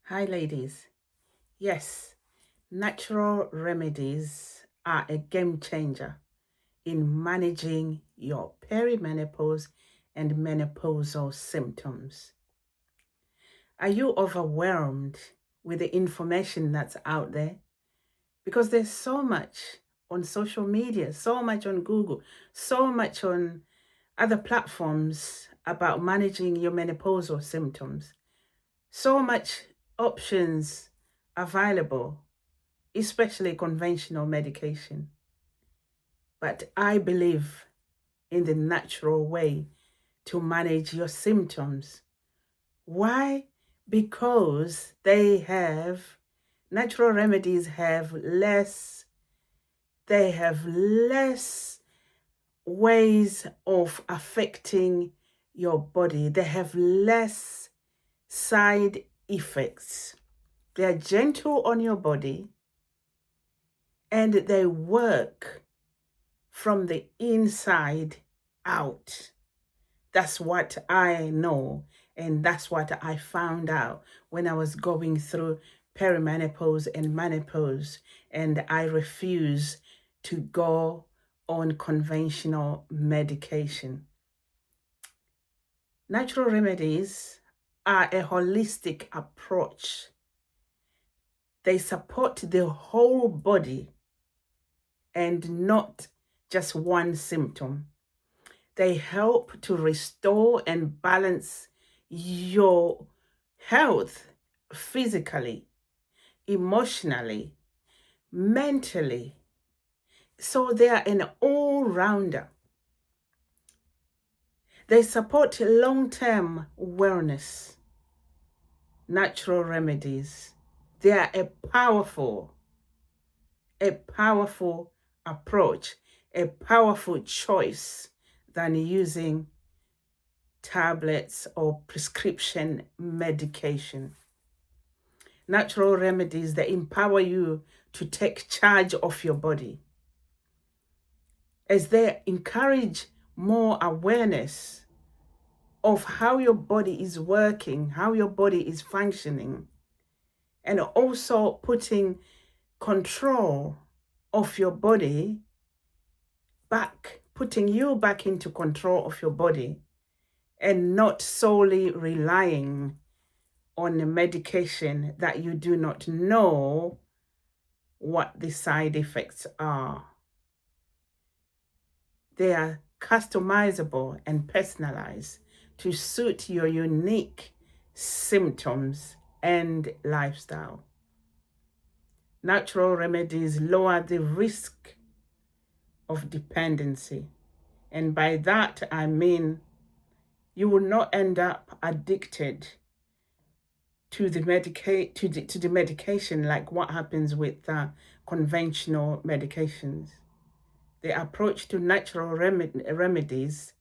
Hi, ladies. Yes, natural remedies are a game changer in managing your perimenopause and menopausal symptoms. Are you overwhelmed with the information that's out there? Because there's so much on social media, so much on Google, so much on other platforms about managing your menopausal symptoms. So much options available, especially conventional medication. But I believe in the natural way to manage your symptoms. Why? Because natural remedies they have less ways of affecting your body. They have less side effects. They are gentle on your body and they work from the inside out. That's what I know, and that's what I found out when I was going through perimenopause and menopause, and I refused to go on conventional medication. Natural remedies are a holistic approach. They support the whole body and not just one symptom. They help to restore and balance your health physically, emotionally, mentally. So they are an all-rounder. They support long-term wellness. Natural remedies. They are a powerful approach, a powerful choice than using tablets or prescription medication. Natural remedies that empower you to take charge of your body, as they encourage more awareness of how your body is working, how your body is functioning, and also putting control of your body back, putting you back into control of your body and not solely relying on a medication that you do not know what the side effects are. They are customizable and personalized to suit your unique symptoms and lifestyle. Natural remedies lower the risk of dependency. And by that, I mean you will not end up addicted to the medication like what happens with conventional medications. The approach to natural remedies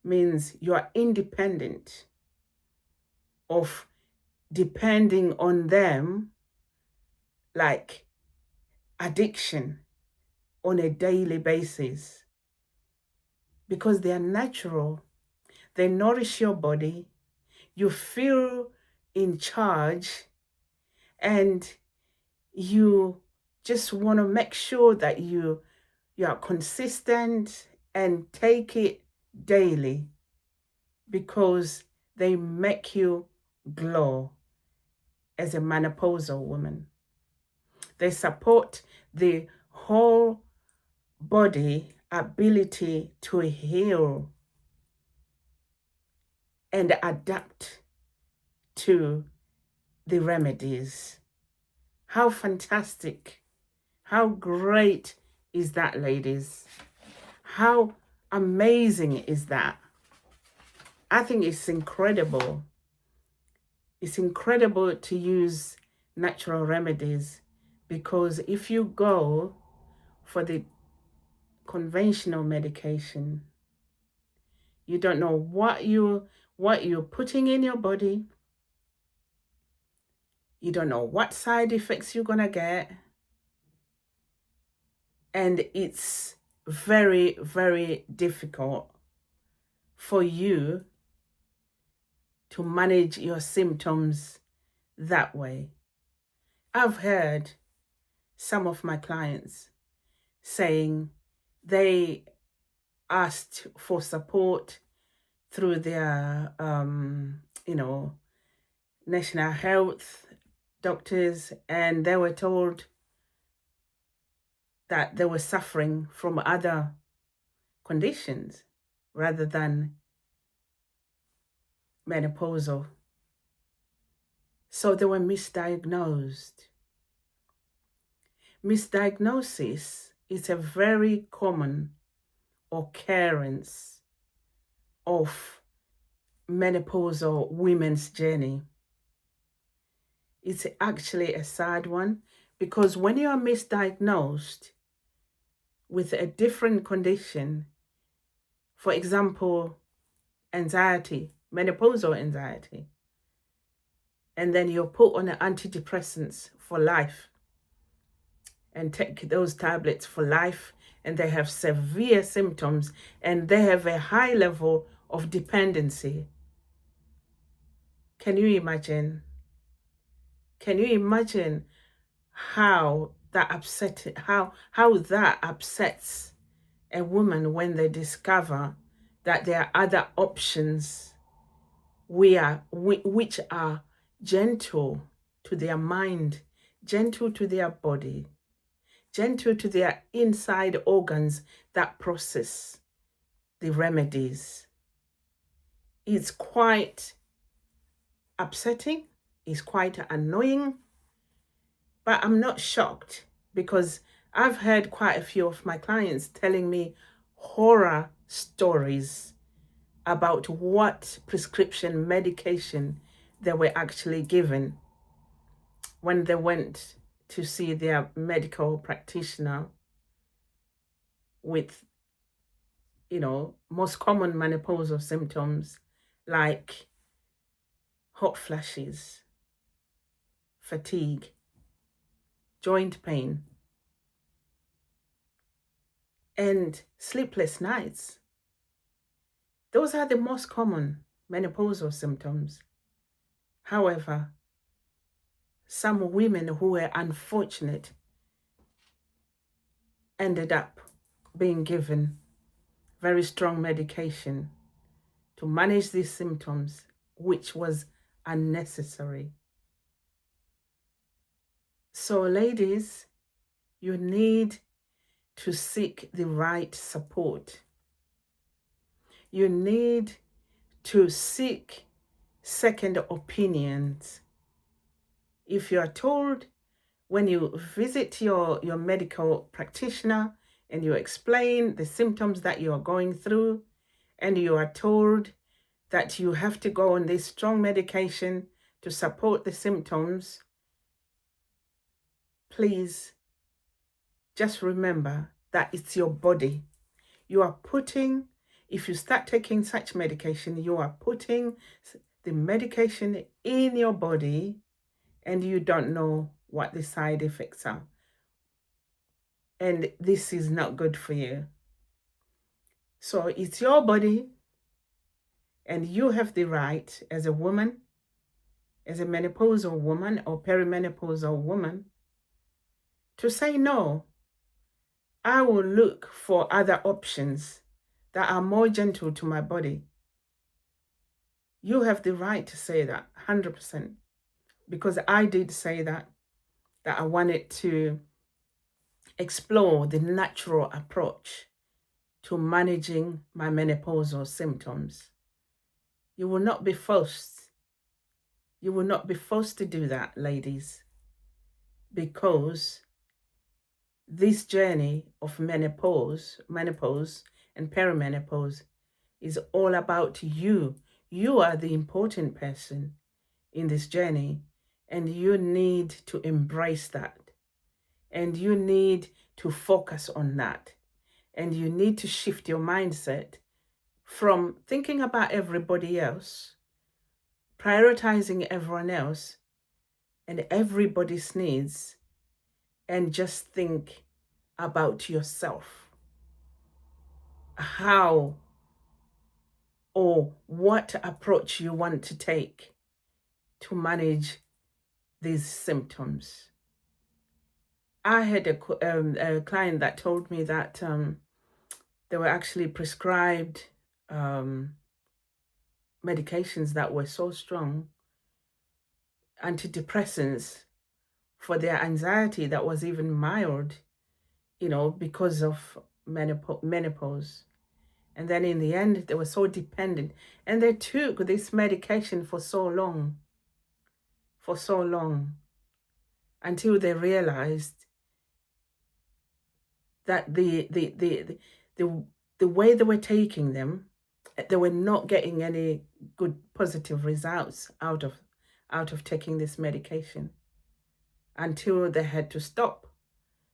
means you are independent of depending on them like addiction on a daily basis, because they are natural. They nourish your body. You feel in charge, and you just want to make sure that you are consistent and take it daily, because they make you glow as a menopausal woman. They support the whole body ability to heal and adapt to the remedies. How fantastic, how great is that, ladies? How amazing is that? I think it's incredible. It's incredible to use natural remedies, because if you go for the conventional medication, you don't know what you're putting in your body. You don't know what side effects you're gonna get. And it's very, very difficult for you to manage your symptoms that way. I've heard some of my clients saying they asked for support through their, national health doctors, and they were told that they were suffering from other conditions rather than menopausal. So they were misdiagnosed. Misdiagnosis is a very common occurrence of menopausal women's journey. It's actually a sad one, because when you are misdiagnosed with a different condition, for example, anxiety, menopausal anxiety, and then you're put on antidepressants for life and take those tablets for life, and they have severe symptoms and they have a high level of dependency. Can you imagine? Can you imagine how that upsets a woman when they discover that there are other options which are gentle to their mind, gentle to their body, gentle to their inside organs that process the remedies? It's quite upsetting, it's quite annoying, but I'm not shocked, because I've heard quite a few of my clients telling me horror stories about what prescription medication they were actually given when they went to see their medical practitioner with, most common menopausal symptoms like hot flashes, fatigue, joint pain, and sleepless nights. Those are the most common menopausal symptoms. However, some women who were unfortunate ended up being given very strong medication to manage these symptoms, which was unnecessary. So, ladies, you need to seek the right support. You need to seek second opinions. If you are told when you visit your medical practitioner and you explain the symptoms that you are going through, and you are told that you have to go on this strong medication to support the symptoms, please just remember that it's your body. You are putting, if you start taking such medication, you are putting the medication in your body and you don't know what the side effects are. And this is not good for you. So it's your body, and you have the right as a woman, as a menopausal woman or perimenopausal woman, to say no. I will look for other options that are more gentle to my body. You have the right to say that, 100%. Because I did say that I wanted to explore the natural approach to managing my menopausal symptoms. You will not be forced. You will not be forced to do that, ladies, because this journey of menopause and perimenopause is all about you. You are the important person in this journey, and you need to embrace that. And you need to focus on that. And you need to shift your mindset from thinking about everybody else, prioritizing everyone else and everybody's needs, and just think about yourself. How or what approach you want to take to manage these symptoms. I had a client that told me that they were actually prescribed medications that were so strong, antidepressants, for their anxiety that was even mild, because of menopause. And then in the end, they were so dependent. And they took this medication for so long, until they realized that the way they were taking them, they were not getting any good positive results out of taking this medication, until they had to stop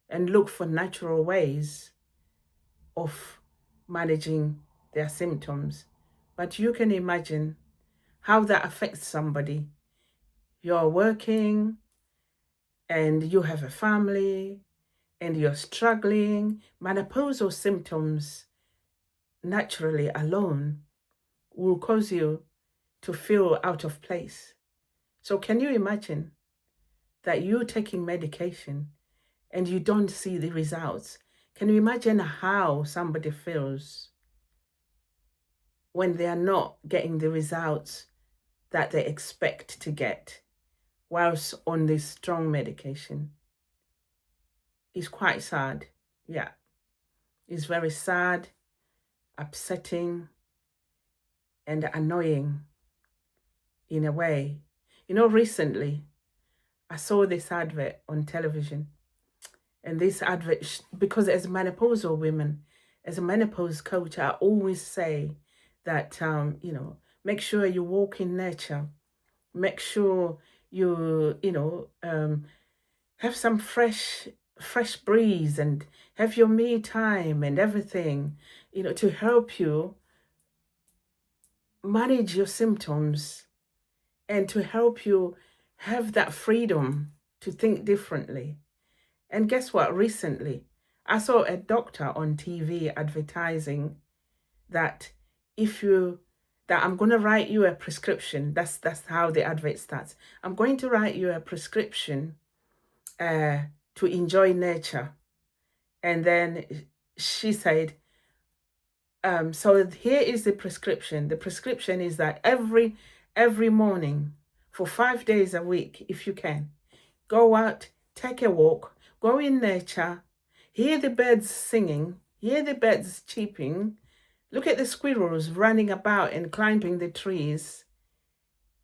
and look for natural ways of managing their symptoms. But you can imagine how that affects somebody. You're working and you have a family and you're struggling. Menopausal symptoms naturally alone will cause you to feel out of place. So can you imagine that you're taking medication and you don't see the results? Can you imagine how somebody feels when they are not getting the results that they expect to get whilst on this strong medication? It's quite sad. Yeah, it's very sad, upsetting, and annoying in a way. Recently I saw this advert on television, and this advert, because as menopausal women, as a menopause coach, I always say that, make sure you walk in nature. Make sure you, have some fresh breeze and have your me time and everything, to help you manage your symptoms and to help you have that freedom to think differently. And guess what? Recently, I saw a doctor on TV advertising that that I'm going to write you a prescription. That's how the advert starts. I'm going to write you a prescription to enjoy nature. And then she said, so here is the prescription. The prescription is that every morning for 5 days a week, if you can, go out, take a walk, go in nature, hear the birds singing, hear the birds chirping, look at the squirrels running about and climbing the trees.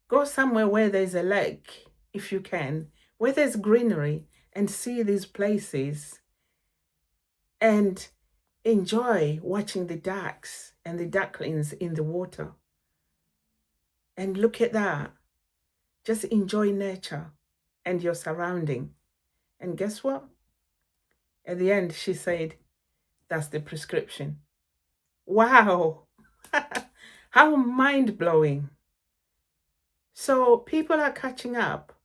Go somewhere where there's a lake, if you can, where there's greenery, and see these places and enjoy watching the ducks and the ducklings in the water. And look at that. Just enjoy nature and your surrounding. And guess what? At the end, she said, that's the prescription. Wow. How mind-blowing. So people are catching up.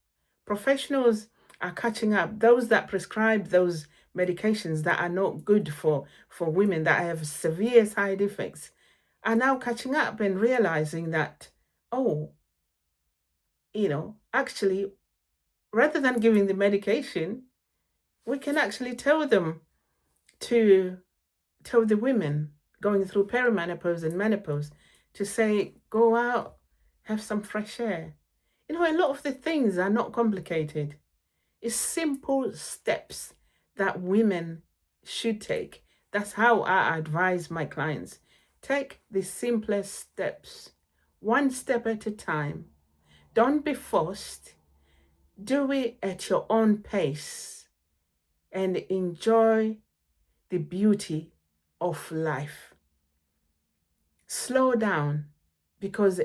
Professionals are catching up. Those that prescribe those medications that are not good for women, that have severe side effects, are now catching up and realizing that, actually, rather than giving the medication, we can actually tell the women going through perimenopause and menopause to say, go out, have some fresh air. A lot of the things are not complicated. It's simple steps that women should take. That's how I advise my clients. Take the simplest steps, one step at a time. Don't be forced. Do it at your own pace and enjoy the beauty of life. Slow down, because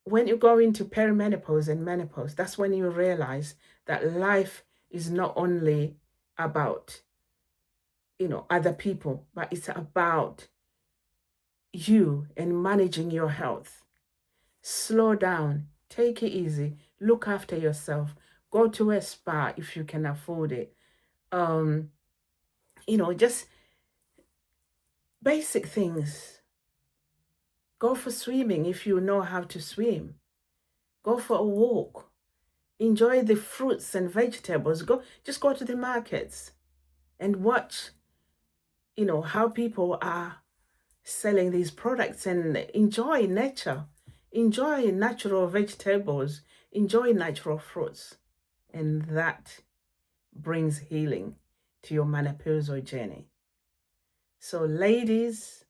when you go into perimenopause and menopause, that's when you realize that life is not only about, other people, but it's about you and managing your health. Slow down, take it easy, look after yourself, go to a spa if you can afford it. Just basic things. Go for swimming if you know how to swim. Go for a walk. Enjoy the fruits and vegetables. Just go to the markets and watch, how people are selling these products, and enjoy nature. Enjoy natural vegetables. Enjoy natural fruits. And that brings healing to your menopausal journey. So ladies,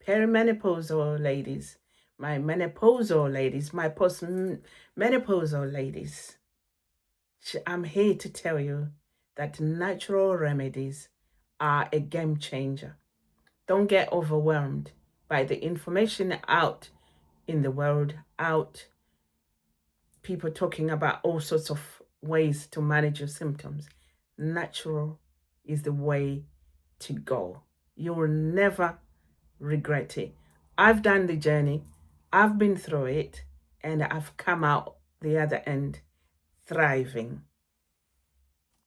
perimenopausal ladies, my menopausal ladies, my postmenopausal ladies, I'm here to tell you that natural remedies are a game changer. Don't get overwhelmed by the information out in the world, people talking about all sorts of ways to manage your symptoms. Natural is the way to go. You will never regret it. I've done the journey, I've been through it, and I've come out the other end thriving.